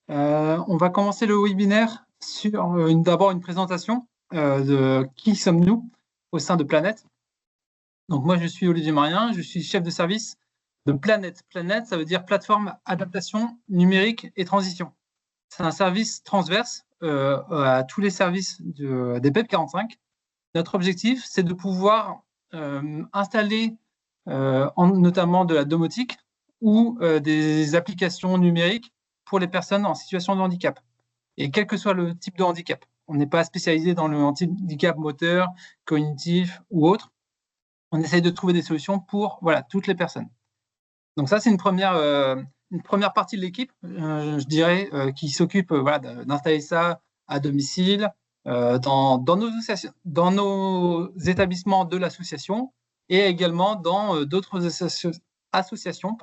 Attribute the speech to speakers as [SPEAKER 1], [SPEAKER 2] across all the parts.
[SPEAKER 1] On va commencer le webinaire sur d'abord une présentation de qui sommes-nous au sein de Planète. Donc moi, je suis Olivier Marien, je suis chef de service de Planète. Planète, ça veut dire plateforme adaptation numérique et transition. C'est un service transverse à tous les services des PEP 45. Notre objectif, c'est de pouvoir installer notamment de la domotique ou des applications numériques pour les personnes en situation de handicap. Et quel que soit le type de handicap. On n'est pas spécialisé dans le handicap moteur, cognitif ou autre. On essaye de trouver des solutions pour toutes les personnes. Donc ça, c'est une première partie de l'équipe, je dirais, qui s'occupe d'installer ça à domicile, dans nos établissements de l'association et également dans d'autres associations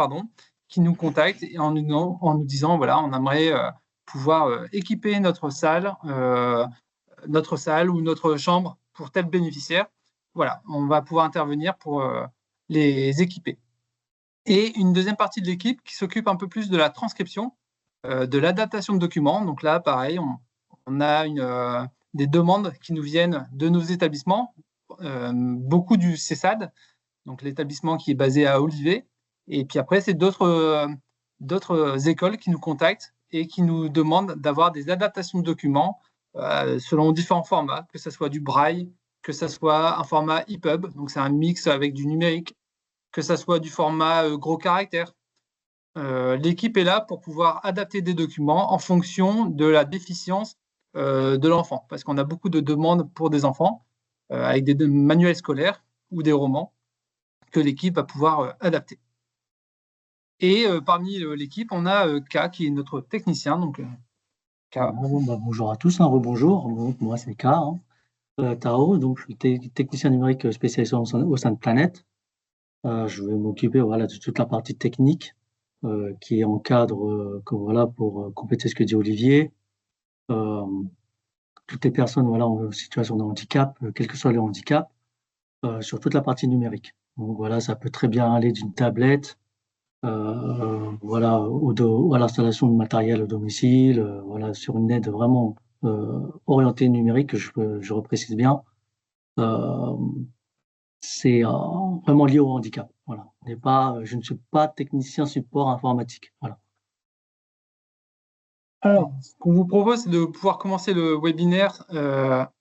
[SPEAKER 1] qui nous contactent en nous disant, voilà, on aimerait pouvoir équiper notre salle ou notre chambre pour tel bénéficiaire. Voilà, on va pouvoir intervenir pour les équiper. Et une deuxième partie de l'équipe qui s'occupe un peu plus de la transcription, de l'adaptation de documents. Donc là, pareil, on a des demandes qui nous viennent de nos établissements, beaucoup du CESAD, donc l'établissement qui est basé à Olivet. Et puis après, c'est d'autres écoles qui nous contactent et qui nous demandent d'avoir des adaptations de documents selon différents formats, que ce soit du braille, que ce soit un format EPUB, donc c'est un mix avec du numérique, que ce soit du format gros caractère. L'équipe est là pour pouvoir adapter des documents en fonction de la déficience de l'enfant, parce qu'on a beaucoup de demandes pour des enfants avec des manuels scolaires ou des romans que l'équipe va pouvoir adapter. Et parmi l'équipe, on a K qui est notre technicien. Donc,
[SPEAKER 2] K. Bonjour à tous, rebonjour. Moi, c'est K. Tao, donc je suis technicien numérique spécialisé au sein de Planète. Je vais m'occuper de toute la partie technique qui encadre pour compléter ce que dit Olivier. Toutes les personnes en situation de handicap, quel que soit le handicap, sur toute la partie numérique. Donc voilà, ça peut très bien aller d'une tablette à l'installation de matériel au domicile, sur une aide vraiment orientée numérique, je reprécise bien. C'est vraiment lié au handicap. Voilà. Je ne suis pas technicien support informatique. Voilà.
[SPEAKER 1] Alors, ce qu'on vous propose, c'est de pouvoir commencer le webinaire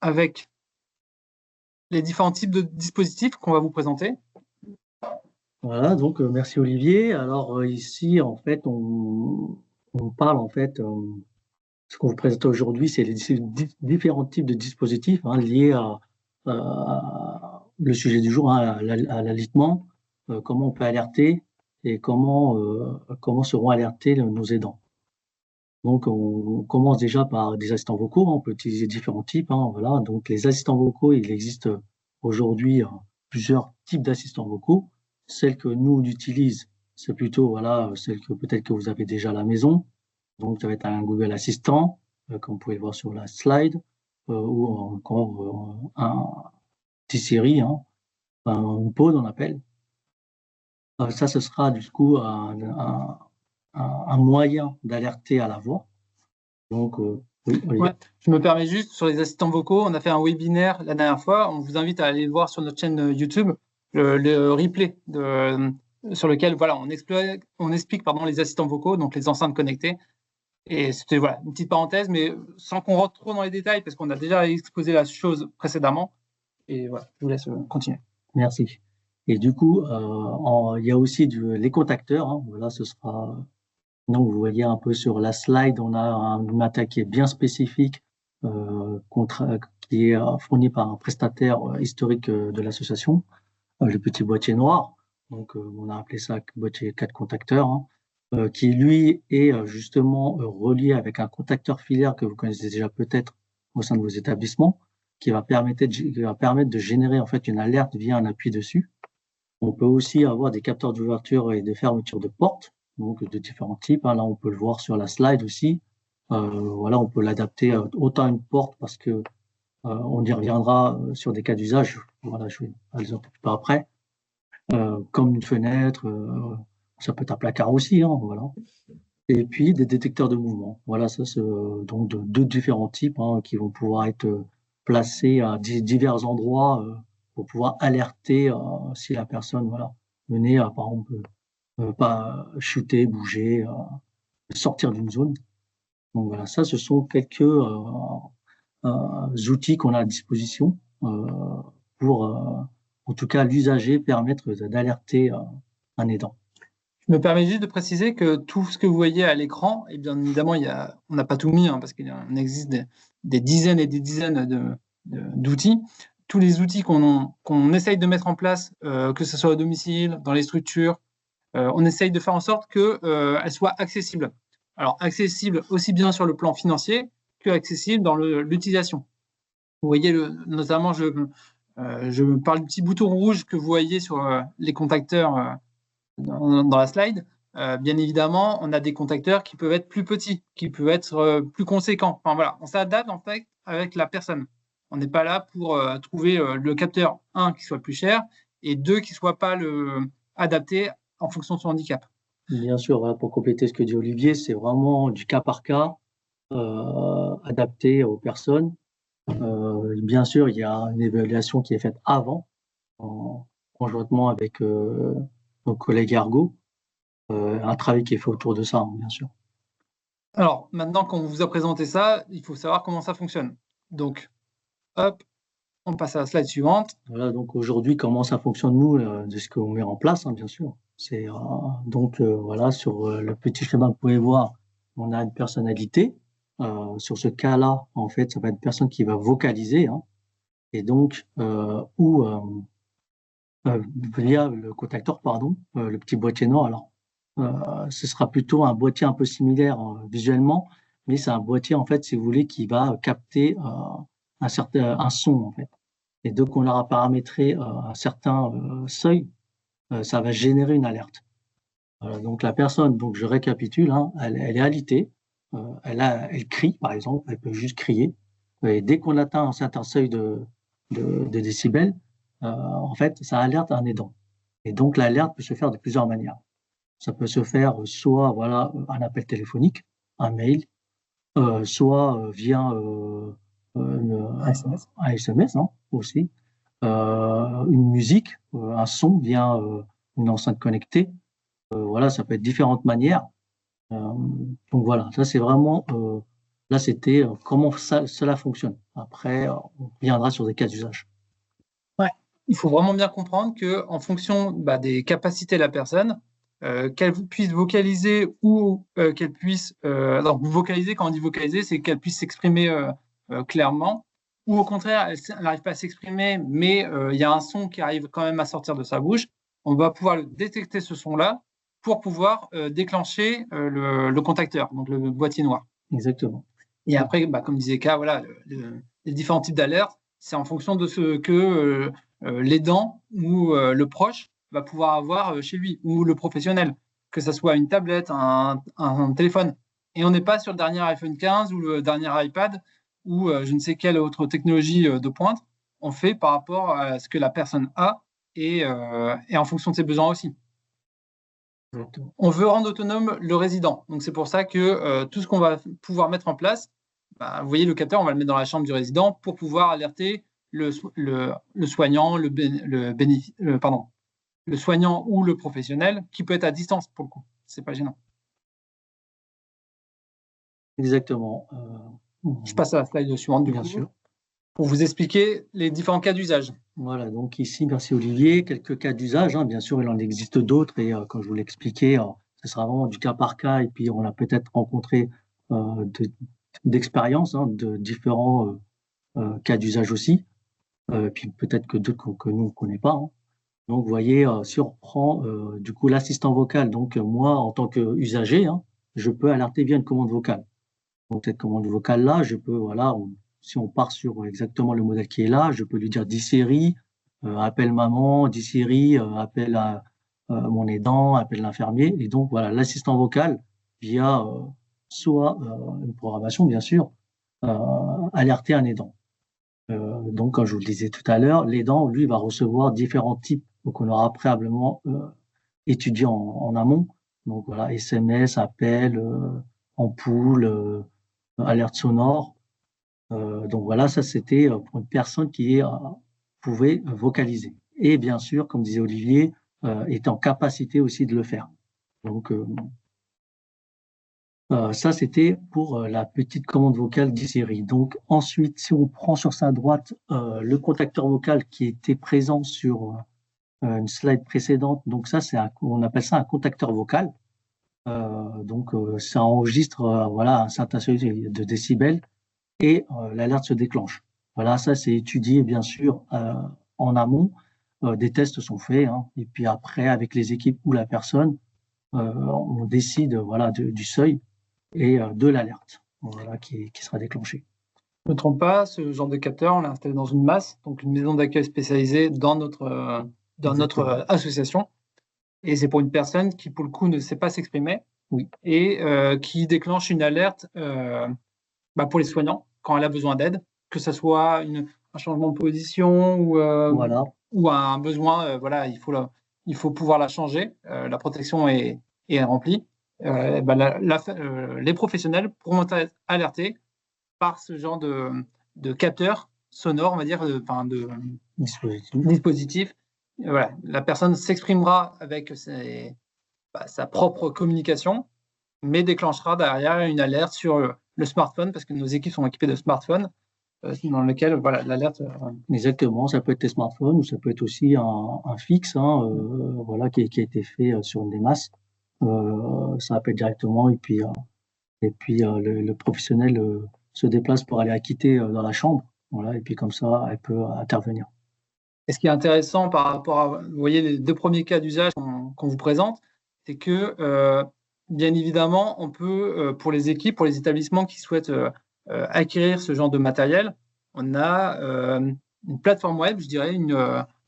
[SPEAKER 1] avec les différents types de dispositifs qu'on va vous présenter.
[SPEAKER 2] Voilà, donc merci Olivier. Alors ici, en fait, on parle ce qu'on vous présente aujourd'hui, c'est les différents types de dispositifs liés à le sujet du jour, à l'alitement, comment on peut alerter et comment seront alertés nos aidants. Donc, on commence déjà par des assistants vocaux. On peut utiliser différents types. Donc, les assistants vocaux, il existe aujourd'hui plusieurs types d'assistants vocaux. Celles que nous on utilise, c'est plutôt celles que peut-être que vous avez déjà à la maison. Donc, ça va être un Google Assistant, comme vous pouvez le voir sur la slide, ou encore un T-Siri, un HomePod on appelle. Ça, ce sera du coup un moyen d'alerter à la voix. Donc, oui.
[SPEAKER 1] Ouais, je me permets juste, sur les assistants vocaux, on a fait un webinaire la dernière fois. On vous invite à aller le voir sur notre chaîne YouTube, le replay sur lequel on explique les assistants vocaux, donc les enceintes connectées. Et c'était une petite parenthèse, mais sans qu'on rentre trop dans les détails, parce qu'on a déjà exposé la chose précédemment. Et voilà, je vous laisse continuer.
[SPEAKER 2] Merci. Et du coup, il y a aussi les contacteurs. Voilà, ce sera. Donc, vous voyez un peu sur la slide, on a un matériel qui est bien spécifique, qui est fourni par un prestataire historique de l'association, le petit boîtier noir. Donc, on a appelé ça boîtier 4 contacteurs, qui lui est justement relié avec un contacteur filaire que vous connaissez déjà peut-être au sein de vos établissements, qui va permettre de générer en fait une alerte via un appui dessus. On peut aussi avoir des capteurs d'ouverture et de fermeture de portes, donc de différents types. Là, on peut le voir sur la slide aussi. On peut l'adapter autant à une porte parce que on y reviendra sur des cas d'usage. Voilà, je vais les un peu plus après. Comme une fenêtre, ça peut être un placard aussi. Voilà. Et puis des détecteurs de mouvement. Voilà, ça c'est donc de deux différents types qui vont pouvoir être placés à divers endroits pour pouvoir alerter si la personne voilà venait par exemple pas chuter, bouger, sortir d'une zone. Donc voilà, ça ce sont quelques outils qu'on a à disposition pour en tout cas l'usager permettre d'alerter un aidant.
[SPEAKER 1] Je me permets juste de préciser que tout ce que vous voyez à l'écran, et bien évidemment, on n'a pas tout mis, parce qu'il existe des dizaines et des dizaines d'outils. Tous les outils qu'on essaye de mettre en place, que ce soit au domicile, dans les structures, on essaye de faire en sorte qu'elles soient accessibles. Alors, accessibles aussi bien sur le plan financier que accessibles dans l'utilisation. Vous voyez, notamment, je parle du petit bouton rouge que vous voyez sur les contacteurs dans la slide. Bien évidemment, on a des contacteurs qui peuvent être plus petits, qui peuvent être plus conséquents. Enfin, voilà, on s'adapte en fait avec la personne. On n'est pas là pour trouver le capteur, un, qui soit plus cher, et deux, qui ne soit pas adapté en fonction de son handicap.
[SPEAKER 2] Bien sûr, voilà, pour compléter ce que dit Olivier, c'est vraiment du cas par cas, adapté aux personnes. Bien sûr, il y a une évaluation qui est faite avant, conjointement avec nos collègues ergo, un travail qui est fait autour de ça, bien sûr.
[SPEAKER 1] Alors, maintenant qu'on vous a présenté ça, il faut savoir comment ça fonctionne. Donc, hop, on passe à la slide suivante.
[SPEAKER 2] Voilà, donc aujourd'hui, comment ça fonctionne, nous, de ce qu'on met en place, bien sûr. C'est donc, voilà, sur le petit schéma, vous pouvez voir, on a une personnalité. Sur ce cas-là, en fait, ça va être une personne qui va vocaliser, et donc, via le contacteur, pardon, le petit boîtier noir. Alors, ce sera plutôt un boîtier un peu similaire visuellement, mais c'est un boîtier, en fait, si vous voulez, qui va capter un son, en fait. Et dès qu'on aura paramétré un certain seuil, ça va générer une alerte. Voilà, donc la personne, donc je récapitule, elle est alitée, elle crie, par exemple, elle peut juste crier. Et dès qu'on atteint un certain seuil de décibels, en fait, ça alerte un aidant. Et donc l'alerte peut se faire de plusieurs manières. Ça peut se faire soit voilà un appel téléphonique, un mail, soit via un SMS aussi, une musique, un son via une enceinte connectée. Voilà, ça peut être différentes manières. Donc voilà, ça c'est vraiment, là c'était comment cela fonctionne. Après, on reviendra sur des cas d'usage.
[SPEAKER 1] Ouais, il faut vraiment bien comprendre qu'en fonction des capacités de la personne, qu'elle puisse vocaliser ou qu'elle puisse. Alors, vocaliser, quand on dit vocaliser, c'est qu'elle puisse s'exprimer clairement, ou au contraire, elle n'arrive pas à s'exprimer, mais il y a un son qui arrive quand même à sortir de sa bouche. On va pouvoir détecter ce son-là pour pouvoir déclencher le contacteur, donc le boîtier noir.
[SPEAKER 2] Exactement.
[SPEAKER 1] Et après, comme disait K, voilà, les différents types d'alertes, c'est en fonction de ce que l'aidant ou le proche va pouvoir avoir chez lui, ou le professionnel, que ce soit une tablette, un téléphone. Et on n'est pas sur le dernier iPhone 15 ou le dernier iPad ou je ne sais quelle autre technologie de pointe. On fait par rapport à ce que la personne a et en fonction de ses besoins aussi. On veut rendre autonome le résident. Donc, c'est pour ça que tout ce qu'on va pouvoir mettre en place, vous voyez, le capteur, on va le mettre dans la chambre du résident pour pouvoir alerter le soignant, le soignant ou le professionnel qui peut être à distance pour le coup. C'est pas gênant.
[SPEAKER 2] Exactement.
[SPEAKER 1] Je passe à la slide suivante,
[SPEAKER 2] bien sûr.
[SPEAKER 1] Pour vous expliquer les différents cas d'usage.
[SPEAKER 2] Voilà, donc ici, merci Olivier, quelques cas d'usage. Bien sûr, il en existe d'autres et comme je vous l'expliquais, ce sera vraiment du cas par cas et puis on a peut-être rencontré d'expériences de différents cas d'usage aussi, puis peut-être que d'autres que nous ne connaissons pas. Donc, vous voyez, si on reprend du coup l'assistant vocal, donc moi, en tant qu'usager, je peux alerter via une commande vocale. Donc, cette commande vocale-là, je peux, voilà, si on part sur exactement le modèle qui est là, je peux lui dire « dis Siri, appelle maman, dis Siri, appelle mon aidant, appelle l'infirmier ». Et donc, voilà, l'assistant vocal via soit une programmation, bien sûr, alerter un aidant. Donc, comme je vous le disais tout à l'heure, l'aidant, lui, va recevoir différents types, donc on aura préalablement étudié en amont, Donc voilà, SMS, appel, ampoule, alerte sonore. Donc voilà, ça c'était pour une personne qui pouvait vocaliser. Et bien sûr, comme disait Olivier, est en capacité aussi de le faire. Donc ça c'était pour la petite commande vocale d'e-série. Donc ensuite, si on prend sur sa droite le contacteur vocal qui était présent sur une slide précédente, donc ça on appelle ça un contacteur vocal. Donc ça enregistre voilà un certain seuil de décibels et l'alerte se déclenche. Voilà, ça c'est étudié bien sûr en amont. Des tests sont faits, hein, et puis après avec les équipes ou la personne, on décide voilà du seuil et de l'alerte voilà, qui sera déclenchée.
[SPEAKER 1] Je ne me trompe pas, ce genre de capteur, on l'a installé dans une masse, donc une maison d'accueil spécialisée dans notre association. Et c'est pour une personne qui, pour le coup, ne sait pas s'exprimer et qui déclenche une alerte pour les soignants quand elle a besoin d'aide, que ce soit un changement de position
[SPEAKER 2] Voilà.
[SPEAKER 1] ou un besoin, voilà, il faut pouvoir la changer, la protection est remplie. Les professionnels pourront être alertés par ce genre de capteurs sonores, on va dire, de dispositifs. Voilà, la personne s'exprimera avec sa propre communication, mais déclenchera derrière une alerte sur le smartphone, parce que nos équipes sont équipées de smartphones, dans lesquels voilà, l'alerte.
[SPEAKER 2] Exactement, ça peut être des smartphones ou ça peut être aussi un fixe, hein, voilà, qui a été fait sur une des masses. Ça appelle directement et puis le professionnel se déplace pour aller acquitter dans la chambre, voilà, et puis comme ça, elle peut intervenir.
[SPEAKER 1] Et ce qui est intéressant par rapport à, vous voyez, les deux premiers cas d'usage qu'on vous présente, c'est que, bien évidemment, on peut, pour les équipes, pour les établissements qui souhaitent acquérir ce genre de matériel, on a une plateforme web, je dirais,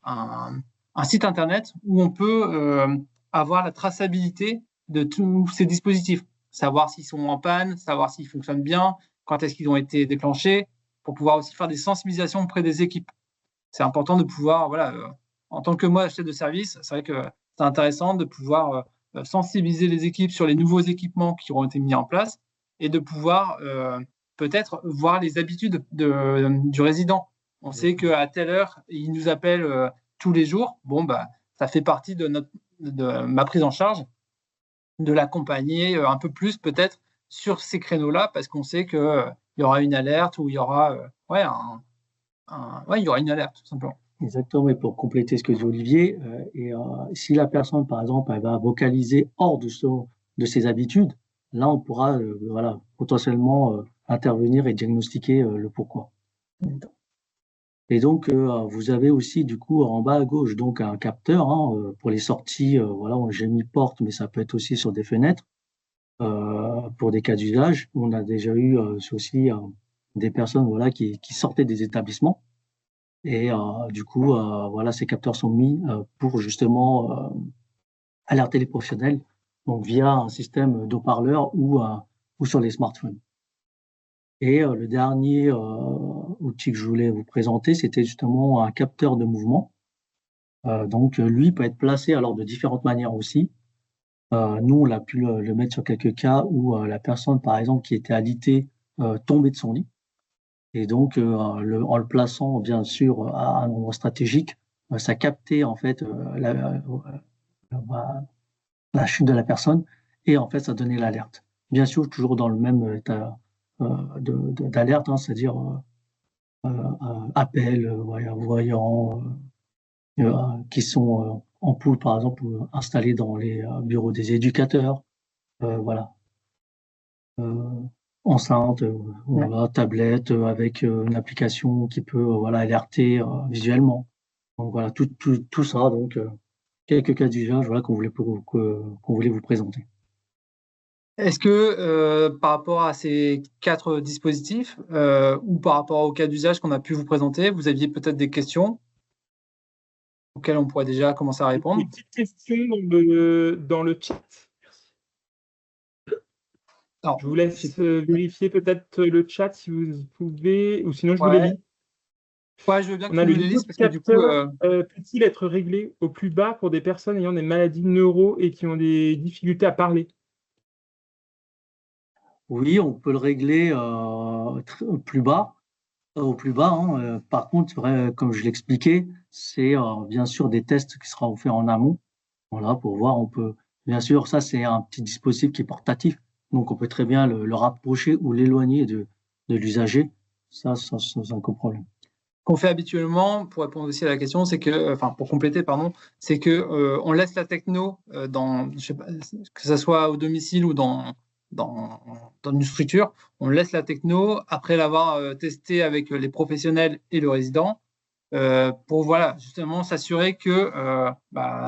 [SPEAKER 1] un site internet où on peut avoir la traçabilité de tous ces dispositifs, savoir s'ils sont en panne, savoir s'ils fonctionnent bien, quand est-ce qu'ils ont été déclenchés, pour pouvoir aussi faire des sensibilisations auprès des équipes. C'est important de pouvoir, voilà, en tant que moi, chef de service, c'est vrai que c'est intéressant de pouvoir sensibiliser les équipes sur les nouveaux équipements qui auront été mis en place et de pouvoir peut-être voir les habitudes du résident. On sait qu'à telle heure, il nous appelle tous les jours. Bon, ça fait partie de ma prise en charge, de l'accompagner un peu plus peut-être sur ces créneaux-là, parce qu'on sait qu'il y aura une alerte ou il y aura il y aura une alerte, tout simplement.
[SPEAKER 2] Exactement, et pour compléter ce que dit Olivier, si la personne, par exemple, elle va vocaliser hors de ses habitudes, là, on pourra voilà, potentiellement intervenir et diagnostiquer le pourquoi. Et donc, vous avez aussi, du coup, en bas à gauche, donc un capteur hein, pour les sorties. Voilà, j'ai mis porte, mais ça peut être aussi sur des fenêtres pour des cas d'usage. On a déjà eu aussi des personnes voilà, qui sortaient des établissements. Et du coup, voilà, ces capteurs sont mis pour justement alerter les professionnels, donc via un système d'haut-parleurs ou sur les smartphones. Et le dernier outil que je voulais vous présenter, c'était justement un capteur de mouvement. Donc lui peut être placé alors de différentes manières aussi. Nous, on a pu le mettre sur quelques cas où la personne, par exemple, qui était alitée, tombait de son lit. Et donc, en le plaçant bien sûr à un endroit stratégique, ça captait en fait la chute de la personne et en fait ça donnait l'alerte. Bien sûr, toujours dans le même état d'alerte, hein, c'est-à-dire appel, voyants qui sont en pool par exemple installés dans les bureaux des éducateurs, voilà. Enceinte, voilà, tablette avec une application qui peut voilà, alerter visuellement. Donc voilà, tout ça, donc quelques cas d'usage voilà, qu'on voulait vous présenter.
[SPEAKER 1] Est-ce que par rapport à ces 4 dispositifs ou par rapport au cas d'usage qu'on a pu vous présenter, vous aviez peut-être des questions auxquelles on pourrait déjà commencer à répondre?
[SPEAKER 3] Une petite question dans le chat. Alors, je vous laisse vérifier peut-être le chat si vous pouvez, ou sinon je vous le lis.
[SPEAKER 1] Ouais, je veux bien que
[SPEAKER 3] On a
[SPEAKER 1] tu
[SPEAKER 3] le
[SPEAKER 1] me les
[SPEAKER 3] niveau
[SPEAKER 1] lises
[SPEAKER 3] de
[SPEAKER 1] parce que du coup,
[SPEAKER 3] capteur peut-il être réglé au plus bas pour des personnes ayant des maladies neuro et qui ont des difficultés à parler?
[SPEAKER 2] Oui, on peut le régler au plus bas, hein. Par contre, comme je l'expliquais, c'est bien sûr des tests qui seront faits en amont. Voilà, pour voir, bien sûr, ça c'est un petit dispositif qui est portatif, donc on peut très bien le rapprocher ou l'éloigner de l'usager. Ça, sans aucun problème.
[SPEAKER 1] qu'on fait habituellement, pour répondre aussi à la question, c'est que, enfin, pour compléter, pardon, c'est que on laisse la techno je sais pas, que ce soit au domicile ou dans, dans une structure, on laisse la techno après l'avoir testée avec les professionnels et le résident pour voilà, justement s'assurer que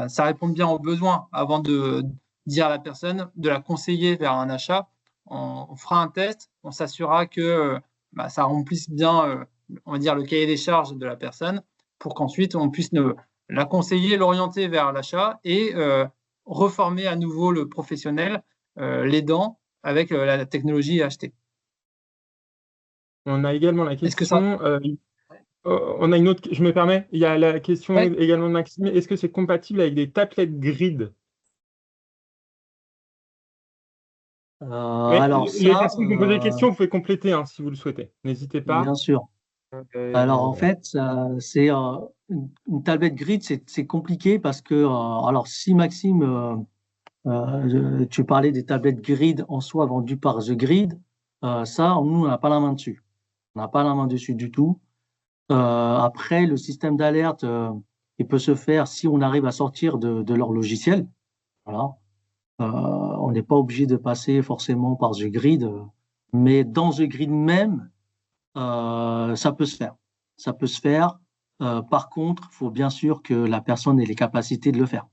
[SPEAKER 1] ça réponde bien aux besoins avant de dire à la personne, de la conseiller vers un achat. On fera un test, on s'assurera que ça remplisse bien, on va dire, le cahier des charges de la personne pour qu'ensuite on puisse la conseiller, l'orienter vers l'achat et reformer à nouveau le professionnel, l'aidant avec la technologie achetée.
[SPEAKER 3] On a également la
[SPEAKER 1] Est-ce que ça...
[SPEAKER 3] question, on a une autre, je me permets, il y a la question
[SPEAKER 1] Ouais.
[SPEAKER 3] également de Maxime, est-ce que c'est compatible avec des tablettes grid? Mais
[SPEAKER 2] Alors
[SPEAKER 3] les
[SPEAKER 2] ça,
[SPEAKER 3] personnes qui ont posé la question, vous pouvez compléter hein, si vous le souhaitez. N'hésitez
[SPEAKER 2] bien
[SPEAKER 3] pas.
[SPEAKER 2] sûr. Alors en fait, c'est une tablette grid, c'est compliqué parce que alors si Maxime, tu parlais des tablettes grid en soi vendues par The Grid, ça, nous, on n'a pas la main dessus. On n'a pas la main dessus du tout. Après, le système d'alerte, il peut se faire si on arrive à sortir de leur logiciel. Voilà. On n'est pas obligé de passer forcément par The Grid, mais dans The Grid même, ça peut se faire. Ça peut se faire. Par contre, il faut bien sûr que la personne ait les capacités de le faire.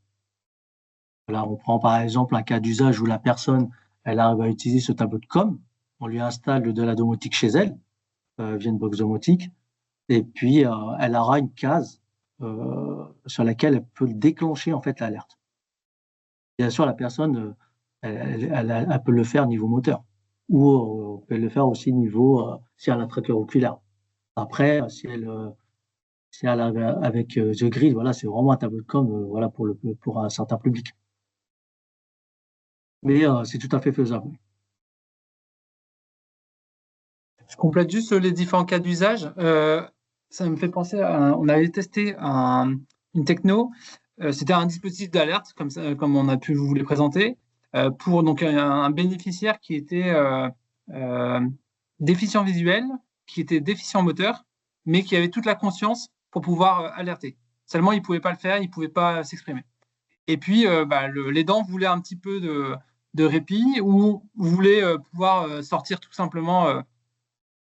[SPEAKER 2] Là, on prend par exemple un cas d'usage où la personne, elle arrive à utiliser ce tableau de com. On lui installe de la domotique chez elle, via une box domotique, et puis elle aura une case sur laquelle elle peut déclencher en fait l'alerte. Bien sûr, la personne, elle peut le faire niveau moteur, ou on peut le faire aussi niveau si elle a un tracker oculaire. Après, si elle arrive avec The Grid, voilà, c'est vraiment un tableau de com, voilà pour un certain public. Mais c'est tout à fait faisable.
[SPEAKER 1] Je complète juste les différents cas d'usage. Ça me fait penser on avait testé une techno. C'était un dispositif d'alerte, comme on a pu vous les présenter, pour donc un bénéficiaire qui était euh, déficient visuel, qui était déficient moteur, mais qui avait toute la conscience pour pouvoir alerter. Seulement, il ne pouvait pas le faire, il ne pouvait pas s'exprimer. Et puis, l'aidant voulait un petit peu de répit ou voulait pouvoir sortir tout simplement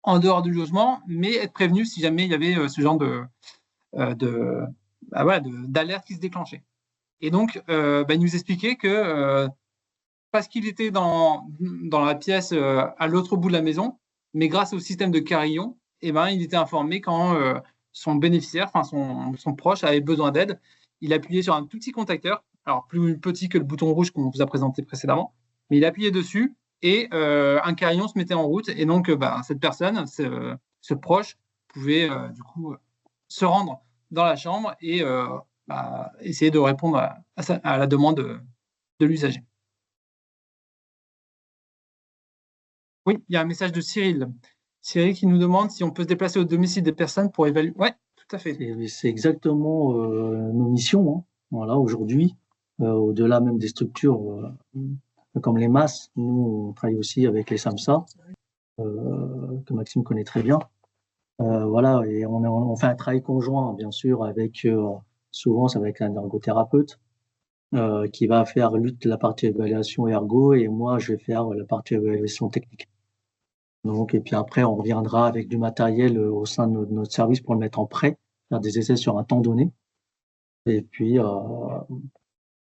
[SPEAKER 1] en dehors du logement, mais être prévenu si jamais il y avait ce genre de voilà, d'alerte qui se déclenchait. Et donc, il nous expliquait que parce qu'il était dans la pièce à l'autre bout de la maison, mais grâce au système de carillon, il était informé quand son bénéficiaire, enfin son proche, avait besoin d'aide. Il appuyait sur un tout petit contacteur, alors plus petit que le bouton rouge qu'on vous a présenté précédemment, mais il appuyait dessus et un carillon se mettait en route. Et donc, cette personne, ce proche, pouvait du coup se rendre dans la chambre et essayer de répondre à la demande de l'usager. Oui, il y a un message de Cyril. Cyril qui nous demande si on peut se déplacer au domicile des personnes pour évaluer. Oui, tout à fait.
[SPEAKER 2] C'est exactement nos missions. Hein. Voilà, aujourd'hui, au-delà même des structures comme les MAS, nous, on travaille aussi avec les SAMSA, que Maxime connaît très bien. Voilà, et on fait un travail conjoint, bien sûr, avec souvent, ça va être un ergothérapeute qui va faire la partie évaluation ergo, et moi, je vais faire la partie évaluation technique. Donc, et puis après, on reviendra avec du matériel au sein de notre service pour le mettre en prêt, faire des essais sur un temps donné. Et puis,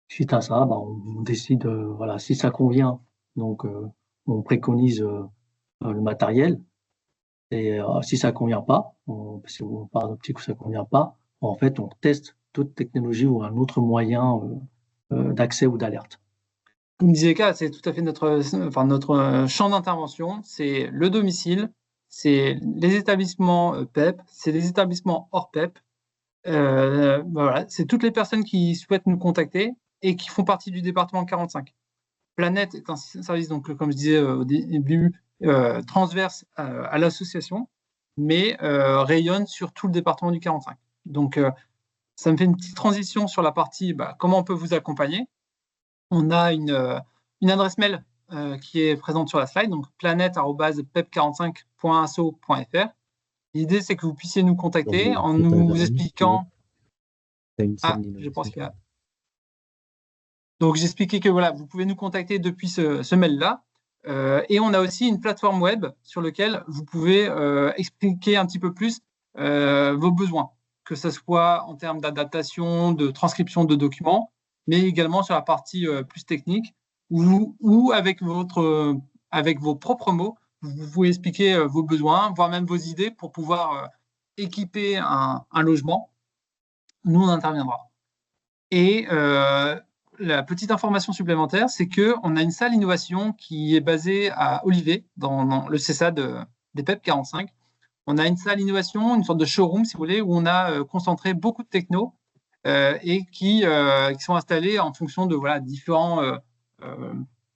[SPEAKER 2] suite à ça, on décide, voilà, si ça convient. Donc, on préconise le matériel. Et si ça convient pas, si on part d'optique où ça convient pas, en fait, on teste toute technologie ou un autre moyen d'accès ou d'alerte.
[SPEAKER 1] Comme disait K, c'est tout à fait notre champ d'intervention. C'est le domicile, c'est les établissements PEP, c'est les établissements hors PEP. Voilà, c'est toutes les personnes qui souhaitent nous contacter et qui font partie du département 45. Planète est un service, donc, comme je disais au début, transverse à l'association, mais rayonne sur tout le département du 45. Donc, ça me fait une petite transition sur la partie comment on peut vous accompagner. On a une adresse mail qui est présente sur la slide, donc planète@pep45.asso.fr. L'idée, c'est que vous puissiez nous contacter en nous expliquant. Je pense qu'il y a. Donc, j'expliquais que voilà, vous pouvez nous contacter depuis ce mail-là. Et on a aussi une plateforme web sur laquelle vous pouvez expliquer un petit peu plus vos besoins, que ce soit en termes d'adaptation, de transcription de documents, mais également sur la partie plus technique, où avec vos propres mots, vous pouvez expliquer vos besoins, voire même vos idées pour pouvoir équiper un logement. Nous, on interviendra. Et la petite information supplémentaire, c'est qu'on a une salle innovation qui est basée à Olivet, dans le CESA des PEP 45. On a une salle innovation, une sorte de showroom, si vous voulez, où on a concentré beaucoup de technos et qui sont installés en fonction de différents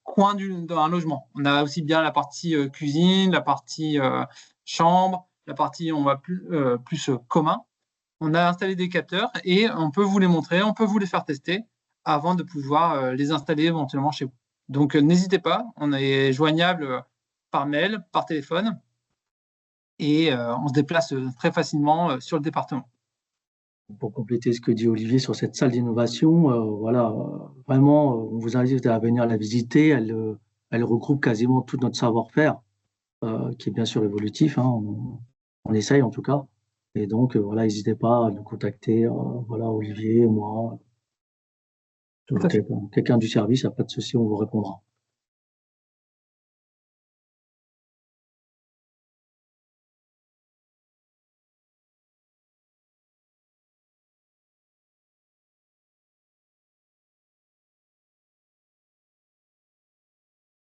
[SPEAKER 1] coins d'un logement. On a aussi bien la partie cuisine, la partie chambre, la partie plus commun. On a installé des capteurs et on peut vous les montrer, on peut vous les faire tester avant de pouvoir les installer éventuellement chez vous. Donc, n'hésitez pas, on est joignable par mail, par téléphone et on se déplace très facilement sur le département.
[SPEAKER 2] Pour compléter ce que dit Olivier sur cette salle d'innovation, voilà, vraiment, on vous invite à venir la visiter. Elle regroupe quasiment tout notre savoir-faire, qui est bien sûr évolutif, hein, on essaye en tout cas. Et donc, voilà, n'hésitez pas à nous contacter, voilà, Olivier, moi, quelqu'un du service, il n'y a pas de souci, on vous répondra.